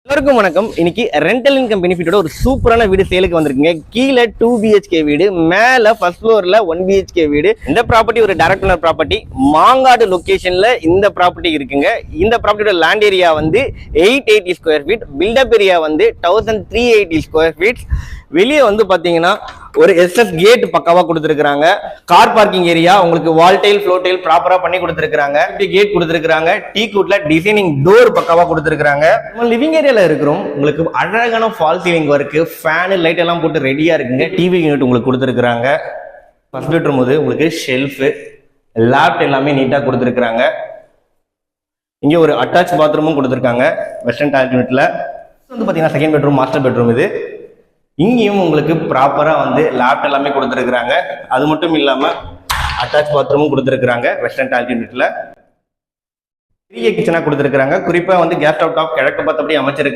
எல்லாருக்கும் வணக்கம். இன்னைக்கு ரெண்டல் இன்கம் பெனிஃபிட்டோட ஒரு சூப்பரான வீடு சேலுக்கு வந்திருக்குங்க. கீழே 2 BHK வீடு, மேல ஃபர்ஸ்ட் ஃப்ளோர்ல 1 BHK வீடு. இந்த ப்ராப்பர்ட்டி ஒரு டைரக்ட் ஓனர் ப்ராப்பர்ட்டி. மாங்காடு லொகேஷன்ல இந்த ப்ராப்பர்ட்டி இருக்குங்க. இந்த ப்ராப்பர்ட்டியோட லேண்ட் ஏரியா வந்து 880 ஸ்கொயர் ஃபீட், பில்டப் ஏரியா வந்து 1380 ஸ்கொயர் ஃபீட். வெளியே வந்து பாத்தீங்கன்னா ஒரு SS கேட் பக்காவா கொடுத்துருக்காங்க. கார் பார்க்கிங் ஏரியா உங்களுக்கு வால் டைல் ஃப்ளோர் டைல் ப்ராப்பரா பண்ணி கொடுத்துருக்காங்க. கேட் கொடுத்துருக்காங்க. டீ கூட்ல டிசைனிங் டோர் பக்காவா கொடுத்துருக்காங்க. லிவிங் ஏரியால இருக்கிறோம். உங்களுக்கு அழகான fall ceiling work, fan, light எல்லாம் போட்டு ரெடியா இருக்குங்க. டிவி யூனிட் உங்களுக்கு கொடுத்துருக்காங்க. ஃபர்ஸ்ட் பெட்ரூம் போது உங்களுக்கு ஷெல்ஃப், லேப்ட் எல்லாமே நீட்டா கொடுத்துருக்காங்க. இங்க ஒரு அட்டாச் பாத்ரூமும் கொடுத்துருக்காங்க. வெஸ்டர்ன் டாய்லெட் யூனிட்ல வந்து பாத்தீங்கன்னா செகண்ட் பெட்ரூம், மாஸ்டர் பெட்ரூம் இது. இங்கேயும் உங்களுக்கு ப்ராப்பரா வந்து லேப்ட் எல்லாமே கொடுத்துருக்காங்க. அது மட்டும் இல்லாம அட்டாச் பாத்ரூமும் கொடுத்துருக்காங்க. வெஸ்டர்ன் டாய்லெட் யூனிட்ல பெரிய கிச்சனா கொடுத்துருக்காங்க. குறிப்பா வந்து கேஸ் ஸ்டவ் டாப் கிழக்கு பார்த்தபடி அமைச்சிருக்கு.